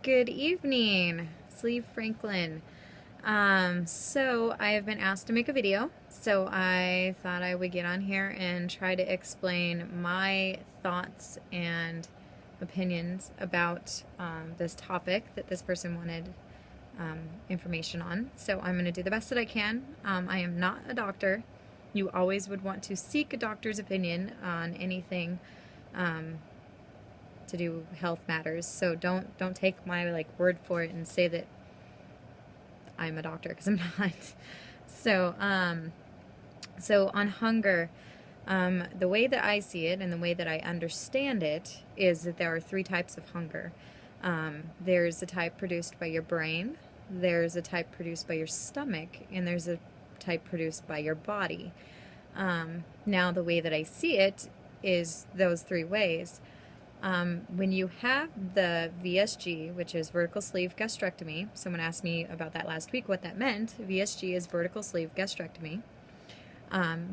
Good evening, Sleeve Franklin. So I have been asked to make a video, so I thought I would get on here and try to explain my thoughts and opinions about this topic that this person wanted information on. So I'm going to do the best that I can. I am not a doctor. You always would want to seek a doctor's opinion on anything to do health matters. So don't take my word for it and say that I'm a doctor, because I'm not. So so on hunger, the way that I see it and the way that I understand it is that there are three types of hunger. There's a type produced by your brain, there's a type produced by your stomach, and there's a type produced by your body. Now the way that I see it is those three ways. When you have the VSG, which is vertical sleeve gastrectomy, someone asked me about that last week, what that meant. VSG is vertical sleeve gastrectomy,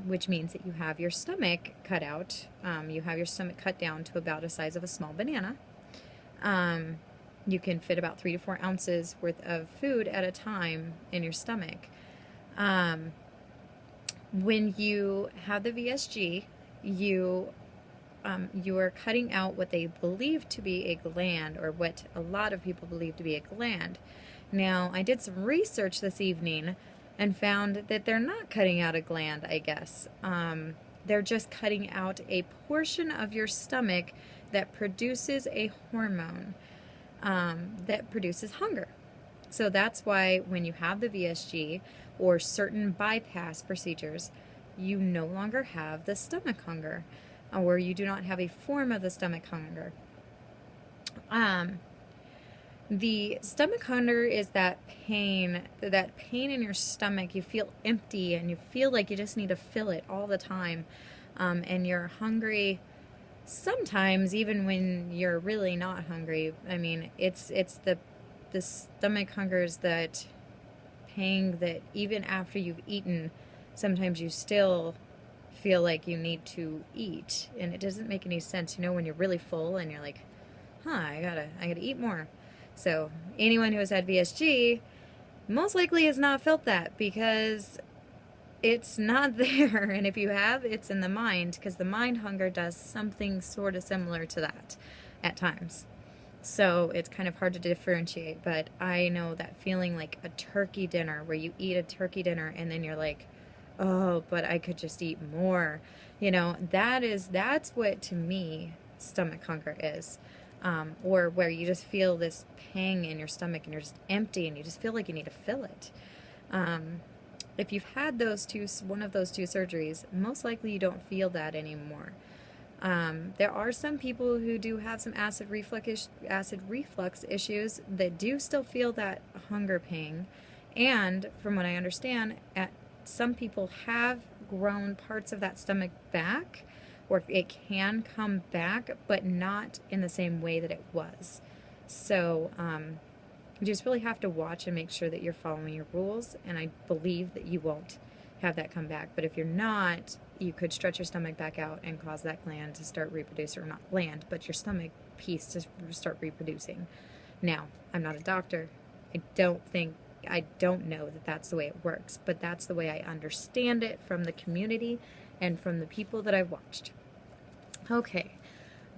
which means that you have your stomach cut out. You have your stomach cut down to about the size of a small banana. You can fit about 3 to 4 ounces worth of food at a time in your stomach. When you have the VSG, you are cutting out what they believe to be a gland, or what a lot of people believe to be a gland. Now, I did some research this evening and found that they're not cutting out a gland, I guess. They're just cutting out a portion of your stomach that produces a hormone that produces hunger. So that's why when you have the VSG or certain bypass procedures, you no longer have the stomach hunger, or you do not have a form of the stomach hunger. The stomach hunger is that pain in your stomach. You feel empty and you feel like you just need to fill it all the time, and you're hungry sometimes even when you're really not hungry. I mean, it's the stomach hunger is that pang that even after you've eaten, sometimes you still feel like you need to eat, and it doesn't make any sense, when you're really full and you're like, I gotta eat more. So anyone who has had VSG most likely has not felt that, because it's not there. And if you have, it's in the mind, because the mind hunger does something sort of similar to that at times. So it's kind of hard to differentiate, but I know that feeling like a turkey dinner, where you eat a turkey dinner and then you're like, oh, but I could just eat more. That's what, to me, stomach hunger is. Or where you just feel this pang in your stomach and you're just empty and you just feel like you need to fill it. If you've had one of those two surgeries, most likely you don't feel that anymore. There are some people who do have some acid reflux issues that do still feel that hunger pang. And from what I understand, some people have grown parts of that stomach back, or it can come back, but not in the same way that it was. So you just really have to watch and make sure that you're following your rules, and I believe that you won't have that come back. But if you're not, you could stretch your stomach back out and cause that gland to start reproducing, or not gland, but your stomach piece to start reproducing. Now, I'm not a doctor. I don't know that that's the way it works, but that's the way I understand it from the community and from the people that I've watched. Okay,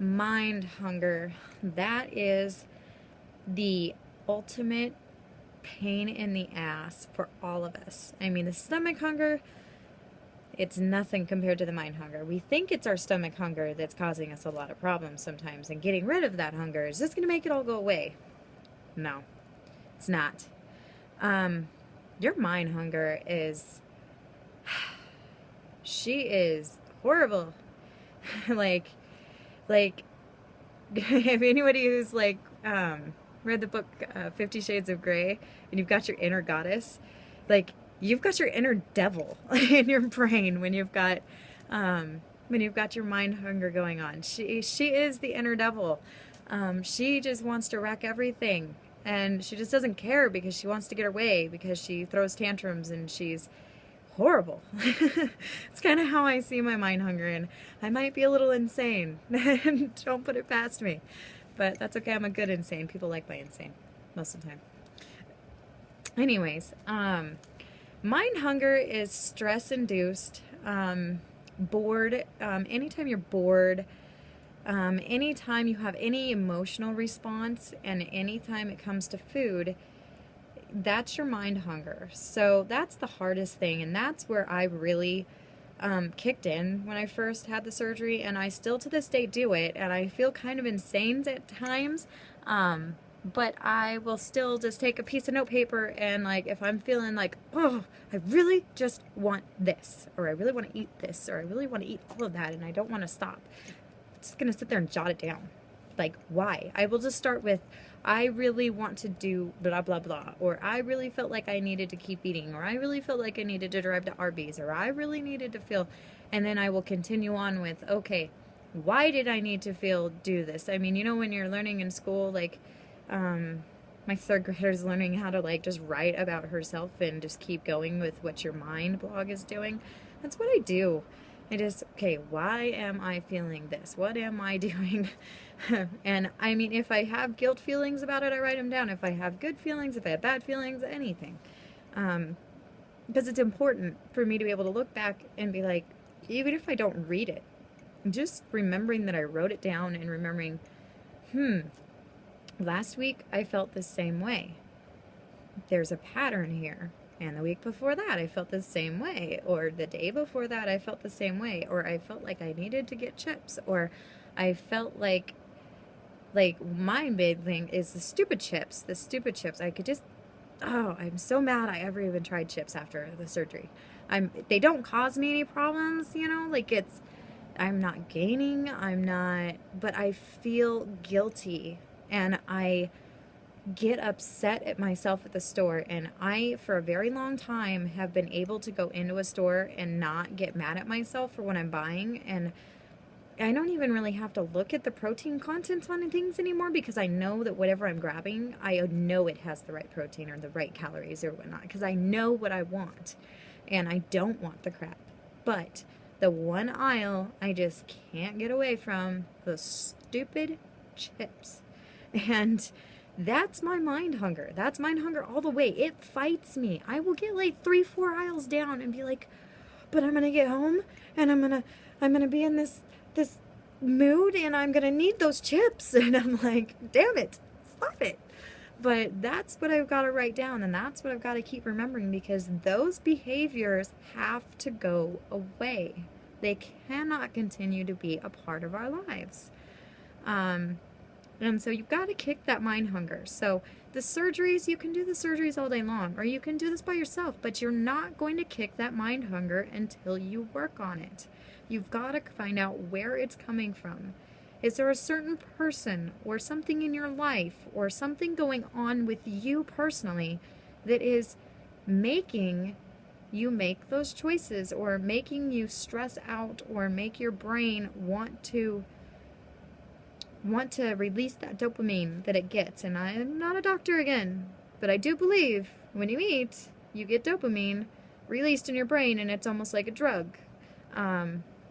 mind hunger. That is the ultimate pain in the ass for all of us. I mean, the stomach hunger, it's nothing compared to the mind hunger. We think it's our stomach hunger that's causing us a lot of problems sometimes, and getting rid of that hunger is just going to make it all go away. No, it's not. Your mind hunger is, she is horrible. like, if anybody who's read the book 50 Shades of Grey, and you've got your inner goddess, you've got your inner devil in your brain when you've got your mind hunger going on. She is the inner devil. She just wants to wreck everything. And she just doesn't care, because she wants to get her way, because she throws tantrums and she's horrible. It's kind of how I see my mind hunger, and I might be a little insane. Don't put it past me. but that's okay. I'm a good insane. People like my insane most of the time. Anyways, mind hunger is stress-induced, bored. Anytime you're bored, anytime you have any emotional response, and anytime it comes to food, that's your mind hunger. So that's the hardest thing, and that's where I really kicked in when I first had the surgery, and I still to this day do it, and I feel kind of insane at times, but I will still just take a piece of notepaper, and like if I'm feeling like, oh, I really just want this, or I really want to eat this, or I really want to eat all of that and I don't want to stop, I'm just gonna sit there and jot it down. Like, why? I will just start with, I really want to do blah blah blah, or I really felt like I needed to keep eating, or I really felt like I needed to drive to Arby's, or I really needed to feel, and then I will continue on with, okay, why did I need to do this? I mean, you know, when you're learning in school, like my third grader's learning how to like just write about herself and just keep going with what your mind blog is doing. That's what I do. It is, okay, why am I feeling this? What am I doing? And I mean, if I have guilt feelings about it, I write them down. If I have good feelings, if I have bad feelings, anything. Because it's important for me to be able to look back and be like, even if I don't read it, just remembering that I wrote it down and remembering, last week I felt the same way. There's a pattern here. And the week before that, I felt the same way. Or the day before that, I felt the same way. Or I felt like I needed to get chips. Or I felt like my big thing is the stupid chips. The stupid chips. I could just, oh, I'm so mad I ever even tried chips after the surgery. They don't cause me any problems, you know? Like I'm not gaining, but I feel guilty. And I get upset at myself at the store, and I for a very long time have been able to go into a store and not get mad at myself for what I'm buying, and I don't even really have to look at the protein contents on things anymore, because I know that whatever I'm grabbing, I know it has the right protein or the right calories or whatnot, because I know what I want, and I don't want the crap. But the one aisle I just can't get away from, the stupid chips. And that's my mind hunger. That's mind hunger all the way. It fights me. I will get like 3-4 aisles down and be like, but I'm gonna get home and I'm gonna be in this mood and I'm gonna need those chips. And I'm like, damn it, stop it. But that's what I've got to write down, and that's what I've got to keep remembering, because those behaviors have to go away. They cannot continue to be a part of our lives. And so you've got to kick that mind hunger. So the surgeries, you can do the surgeries all day long, or you can do this by yourself, but you're not going to kick that mind hunger until you work on it. You've got to find out where it's coming from. Is there a certain person or something in your life or something going on with you personally that is making you make those choices, or making you stress out, or make your brain want to release that dopamine that it gets? And I'm not a doctor again, but I do believe when you eat, you get dopamine released in your brain, and it's almost like a drug.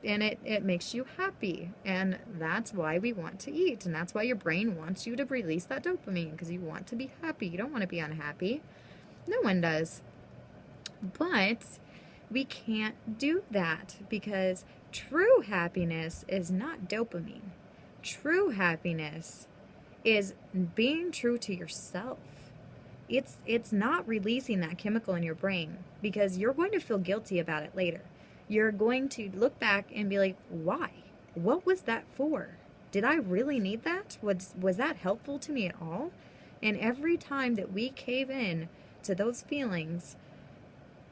And it makes you happy, and that's why we want to eat, and that's why your brain wants you to release that dopamine, because you want to be happy. You don't want to be unhappy. No one does. But we can't do that, because true happiness is not dopamine. True happiness is being true to yourself. It's not releasing that chemical in your brain, because you're going to feel guilty about it later. You're going to look back and be like, why? What was that for? Did I really need that? Was that helpful to me at all? And every time that we cave in to those feelings,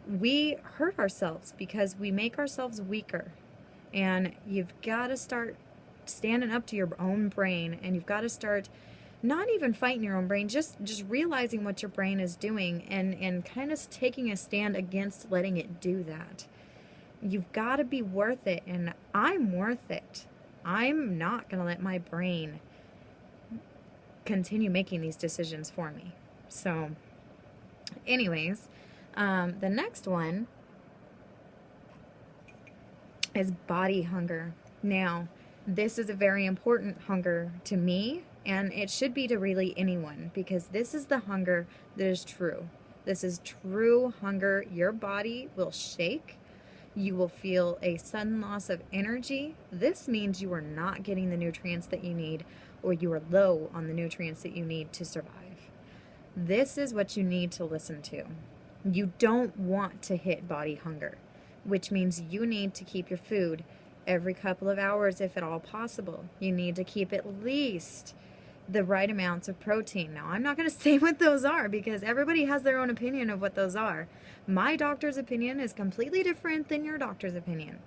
we hurt ourselves, because we make ourselves weaker. And you've got to start standing up to your own brain, and you've got to start not even fighting your own brain, just realizing what your brain is doing, and kind of taking a stand against letting it do that. You've got to be worth it, and I'm worth it. I'm not going to let my brain continue making these decisions for me. So, anyways, the next one is body hunger. Now, this is a very important hunger to me, And it should be to really anyone, because this is the hunger that is true. This is true hunger. Your body will shake. You will feel a sudden loss of energy. This means you are not getting the nutrients that you need, or you are low on the nutrients that you need to survive. This is what you need to listen to. You don't want to hit body hunger, which means you need to keep your food every couple of hours if at all possible. You need to keep at least the right amounts of protein. Now, I'm not going to say what those are, because everybody has their own opinion of what those are. My doctor's opinion is completely different than your doctor's opinion.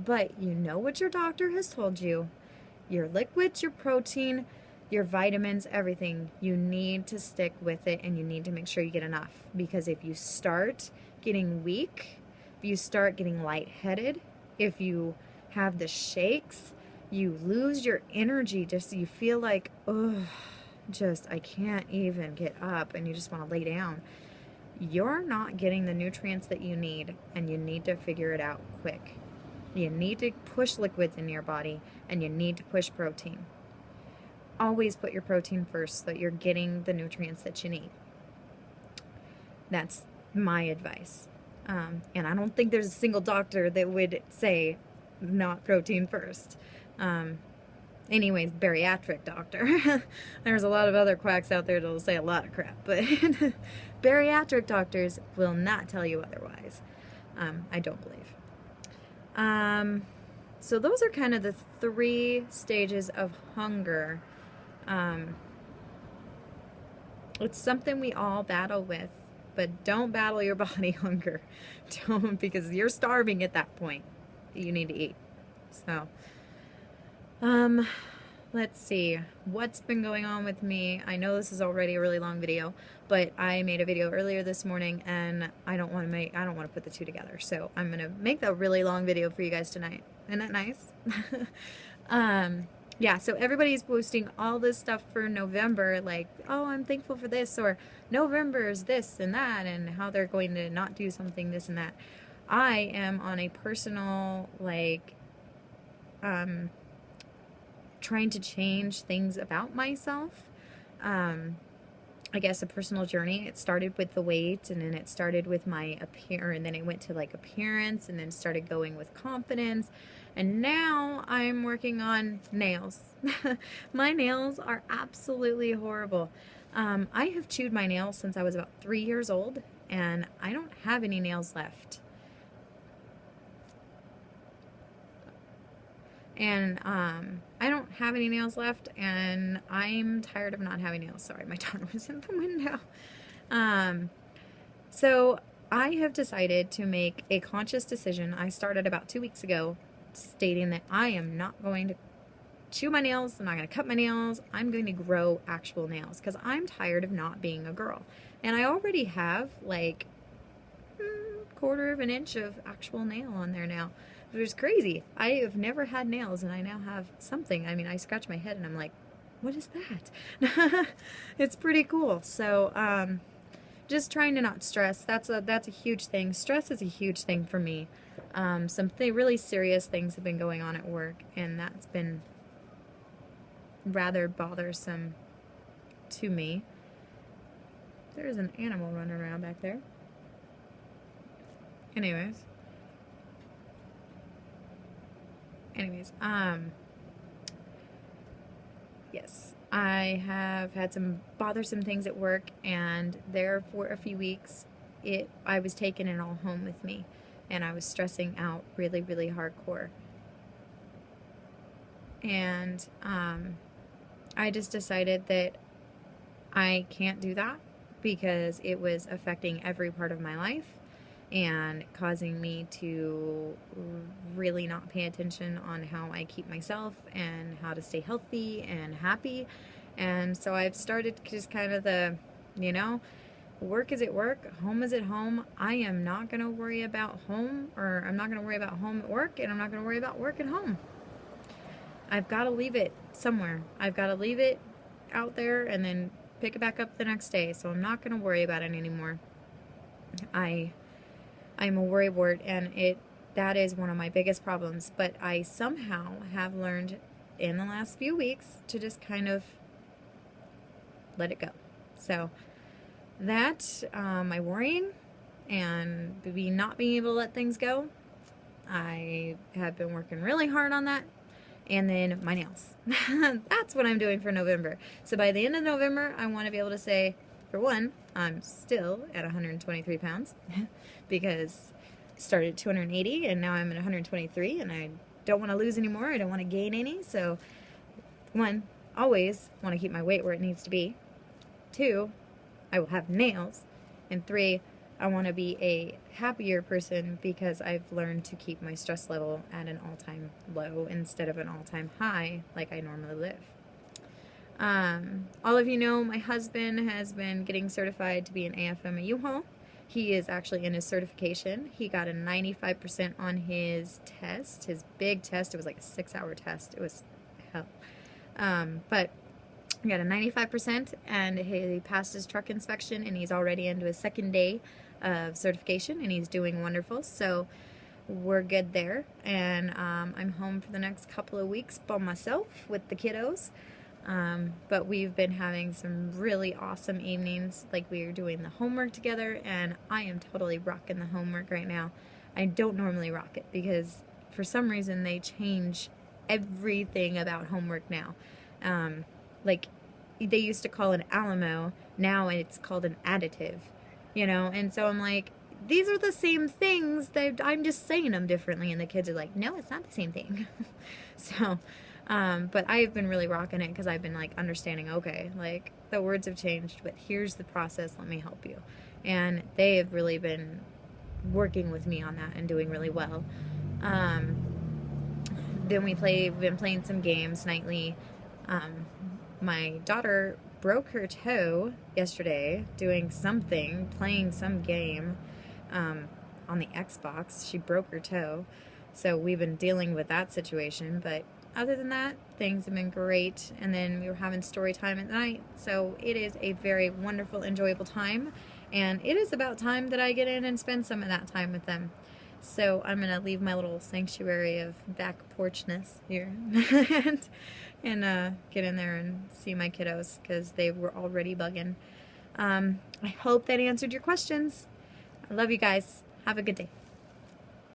But you know what your doctor has told you. Your liquids, your protein, your vitamins, everything. You need to stick with it, and you need to make sure you get enough. Because if you start getting weak, if you start getting lightheaded, if you have the shakes, you lose your energy, just you feel like, oh, just I can't even get up, and you just want to lay down. You're not getting the nutrients that you need, and you need to figure it out quick. You need to push liquids in your body, and you need to push protein. Always put your protein first so that you're getting the nutrients that you need. That's my advice. And I don't think there's a single doctor that would say not protein first. Anyways, bariatric doctor. There's a lot of other quacks out there that'll say a lot of crap, but bariatric doctors will not tell you otherwise. I don't believe. So those are kind of the 3 stages of hunger. It's something we all battle with, but don't battle your body hunger. Don't, because you're starving at that point. You need to eat. So, let's see what's been going on with me. I know this is already a really long video, but I made a video earlier this morning, and I don't want to put the 2 together. So I'm going to make a really long video for you guys tonight. Isn't that nice? Yeah, so everybody's posting all this stuff for November, like, oh, I'm thankful for this, or November is this and that, and how they're going to not do something, this and that. I am on a personal, like, trying to change things about myself. I guess a personal journey. It started with the weight, and then it started with my appearance, and then it went to like appearance, and then started going with confidence, and now I'm working on nails. My nails are absolutely horrible. I have chewed my nails since I was about 3 years old, and I don't have any nails left. And I don't have any nails left, and I'm tired of not having nails. Sorry, my daughter was in the window. So I have decided to make a conscious decision. I started about 2 weeks ago, stating that I am not going to chew my nails, I'm not going to cut my nails, I'm going to grow actual nails, because I'm tired of not being a girl. And I already have like 1/4 of an inch of actual nail on there now. It was crazy. I have never had nails, and I now have something. I mean, I scratch my head and I'm like, what is that? It's pretty cool. So just trying to not stress. That's a huge thing. Stress is a huge thing for me. Some really serious things have been going on at work, and that's been rather bothersome to me. There's an animal running around back there. Anyways, yes, I have had some bothersome things at work, and there for a few weeks, I was taking it all home with me, and I was stressing out really, really hardcore. And I just decided that I can't do that, because it was affecting every part of my life and causing me to really not pay attention on how I keep myself and how to stay healthy and happy. And so I've started just kind of the, work is at work, home is at home. I am not going to worry about home, or I'm not going to worry about home at work, and I'm not going to worry about work at home. I've got to leave it somewhere. I've got to leave it out there and then pick it back up the next day. So I'm not going to worry about it anymore. I'm a worrywart, and that is one of my biggest problems. But I somehow have learned in the last few weeks to just kind of let it go. So that, my worrying and not being able to let things go, I have been working really hard on that. And then my nails. That's what I'm doing for November. So by the end of November, I want to be able to say, for one, I'm still at 123 pounds because I started at 280 and now I'm at 123, and I don't want to lose any more. I don't want to gain any. So one, always want to keep my weight where it needs to be. Two, I will have nails. And three, I want to be a happier person because I've learned to keep my stress level at an all-time low instead of an all-time high like I normally live. All of you know my husband has been getting certified to be an AFM at U-Haul. He is actually in his certification. He got a 95% on his test, his big test. It was like a 6-hour test. It was hell. But he got a 95%, and he passed his truck inspection, and he's already into his second day of certification, and he's doing wonderful. So we're good there. And I'm home for the next couple of weeks by myself with the kiddos. But we've been having some really awesome evenings. Like, we are doing the homework together, and I am totally rocking the homework right now. I don't normally rock it because for some reason they change everything about homework now. Like, they used to call it Alamo, now it's called an additive, you know, and so I'm like, these are the same things, that I'm just saying them differently, and the kids are like, no, it's not the same thing. So, but I've been really rocking it because I've been like understanding, okay, like the words have changed, but here's the process, let me help you. And they have really been working with me on that and doing really well. Then we've been playing some games nightly. My daughter broke her toe yesterday doing something, playing some game on the Xbox. She broke her toe. So we've been dealing with that situation. But other than that, things have been great. And then we were having story time at night. So it is a very wonderful, enjoyable time. And it is about time that I get in and spend some of that time with them. So I'm going to leave my little sanctuary of back porchness here and get in there and see my kiddos because they were already bugging. I hope that answered your questions. I love you guys. Have a good day.